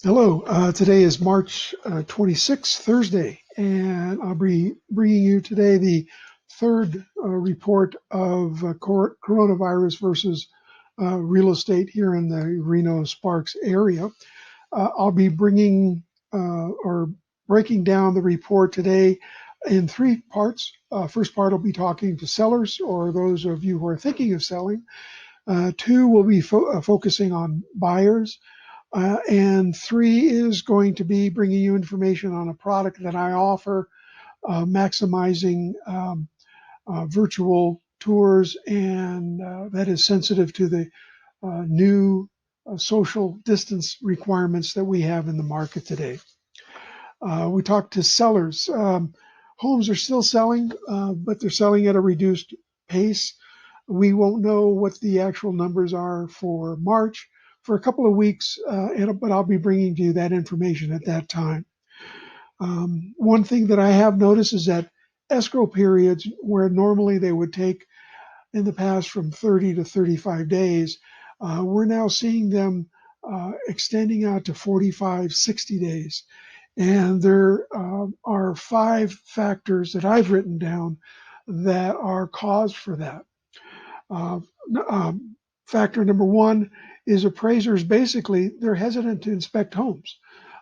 Hello, today is March 26th, Thursday, and I'll be bringing you today the third report of coronavirus versus real estate here in the Reno Sparks area. I'll be bringing or breaking down the report today in three parts. First part, I'll be talking to sellers or those of you who are thinking of selling. Two, we'll be focusing on buyers. And three is going to be bringing you information on a product that I offer, maximizing virtual tours, and that is sensitive to the new social distance requirements that we have in the market today. We talked to sellers. Homes are still selling, but they're selling at a reduced pace. We won't know what the actual numbers are for March for a couple of weeks, but I'll be bringing to you that information at that time. One thing that I have noticed is that escrow periods, where normally they would take in the past from 30 to 35 days, we're now seeing them extending out to 45, 60 days. And there are five factors that I've written down that are cause for that. Uh, Factor number one is appraisers basically they're hesitant to inspect homes.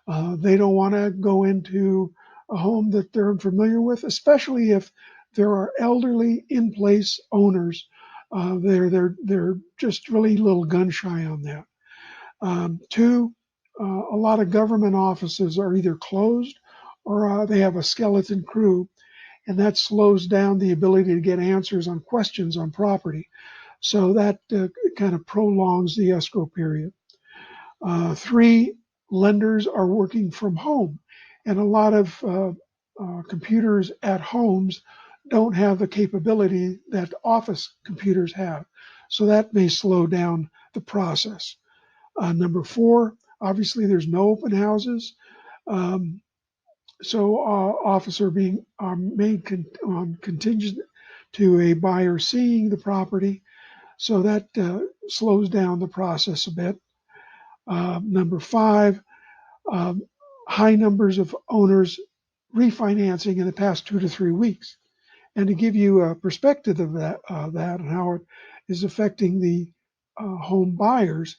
They don't want to go into a home that they're unfamiliar with, especially if there are elderly in place owners. They're just really a little gun shy on that. Two, a lot of government offices are either closed or they have a skeleton crew, and that slows down the ability to get answers on questions on property. So that kind of prolongs the escrow period. Three, lenders are working from home, and a lot of computers at homes don't have the capability that office computers have. So that may slow down the process. Number four, obviously, there's no open houses. Um, so offers are being made contingent to a buyer seeing the property. So that slows down the process a bit. Number five, um, high numbers of owners refinancing in the past 2 to 3 weeks. And to give you a perspective of that and how it is affecting the home buyers,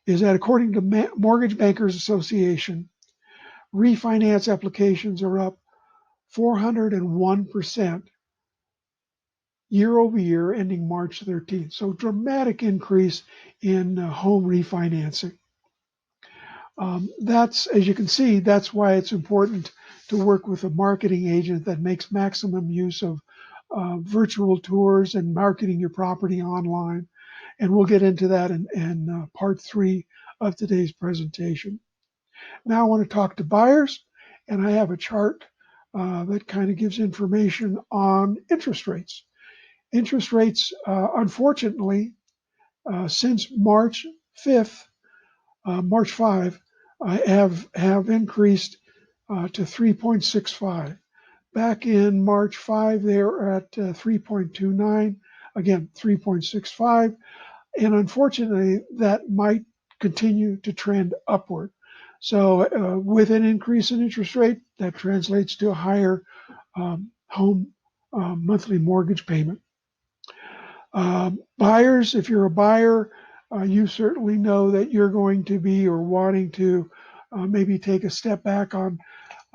is that according to Mortgage Bankers Association, refinance applications are up 401% year over year, ending March 13th. So dramatic increase in home refinancing. That's, as you can see, that's why it's important to work with a marketing agent that makes maximum use of virtual tours and marketing your property online. And we'll get into that in part three of today's presentation. Now I want to talk to buyers, and I have a chart that kind of gives information on interest rates. Interest rates, unfortunately, since March 5th, March 5, have increased to 3.65. Back in March 5, they were at 3.29, again 3.65, and unfortunately, that might continue to trend upward. So, with an increase in interest rate, that translates to a higher home monthly mortgage payment. Buyers, if you're a buyer, you certainly know that you're going to be or wanting to maybe take a step back on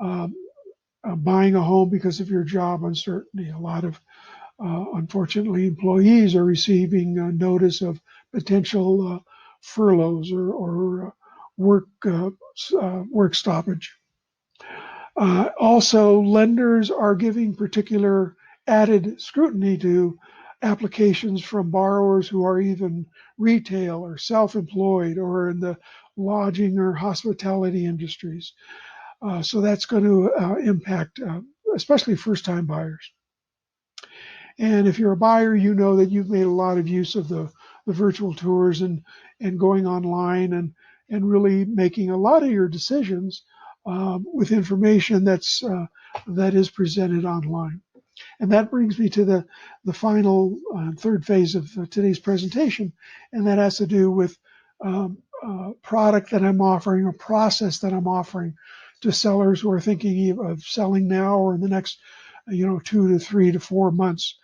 um, buying a home because of your job uncertainty. A lot of, unfortunately, employees are receiving notice of potential furloughs or work stoppage. Also, lenders are giving particular added scrutiny to applications from borrowers who are even retail or self-employed or in the lodging or hospitality industries. So that's going to impact especially first-time buyers. And if you're a buyer, you know that you've made a lot of use of the virtual tours and going online and really making a lot of your decisions with information that is presented online. And that brings me to the final third phase of today's presentation, and that has to do with product that I'm offering, a process that I'm offering to sellers who are thinking of selling now or in the next, 2 to 3 to 4 months.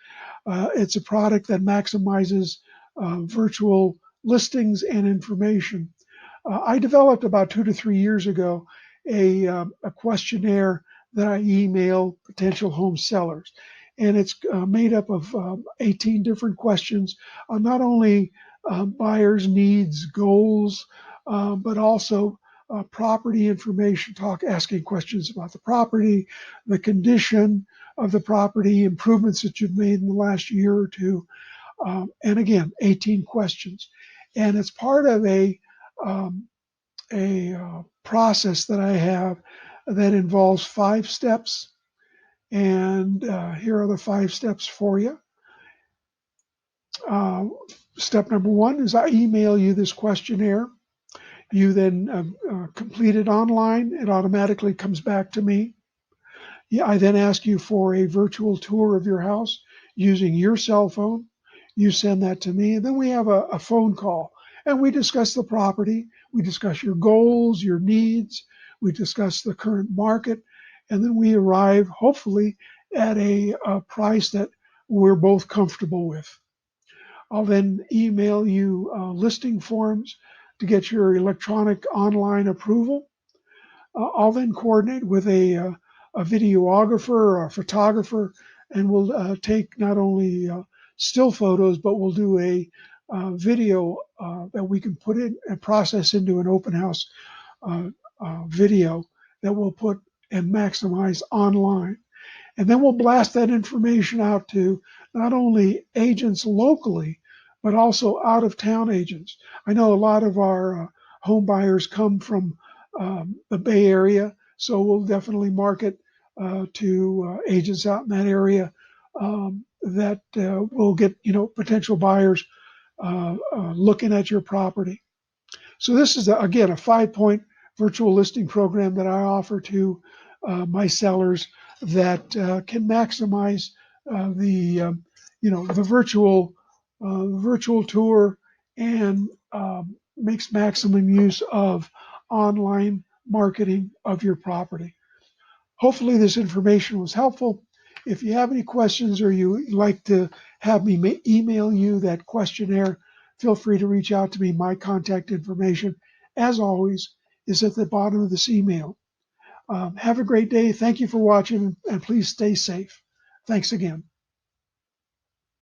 It's a product that maximizes virtual listings and information. I developed about 2 to 3 years ago a questionnaire that I email potential home sellers. And it's made up of 18 different questions on not only buyers' needs, goals, but also property information, asking questions about the property, the condition of the property, improvements that you've made in the last year or two, and again, 18 questions. And it's part of um, a process that I have that involves 5 steps. And here are the 5 steps for you. Uh, Step number 1 is I email you this questionnaire. You then complete it online. It automatically comes back to me. Yeah, I then ask you for a virtual tour of your house using your cell phone. You send that to me, and then we have a phone call, and we discuss the property. We discuss your goals, your needs. We discuss the current market, and then we arrive, hopefully, at a price that we're both comfortable with. I'll then email you listing forms to get your electronic online approval. I'll then coordinate with a videographer or a photographer, and we'll take not only still photos, but we'll do a video that we can put in and process into an open house video that we'll put and maximize online. And then we'll blast that information out to not only agents locally, but also out of town agents. I know a lot of our home buyers come from the Bay Area, so we'll definitely market to agents out in that area that will get potential buyers looking at your property. So this is again a 5-point virtual listing program that I offer to my sellers that can maximize the virtual tour and makes maximum use of online marketing of your property. Hopefully this information was helpful. If you have any questions or you like to have me email you that questionnaire, feel free to reach out to me. My contact information, as always, is at the bottom of this email. Have a great day. Thank you for watching, and please stay safe. Thanks again.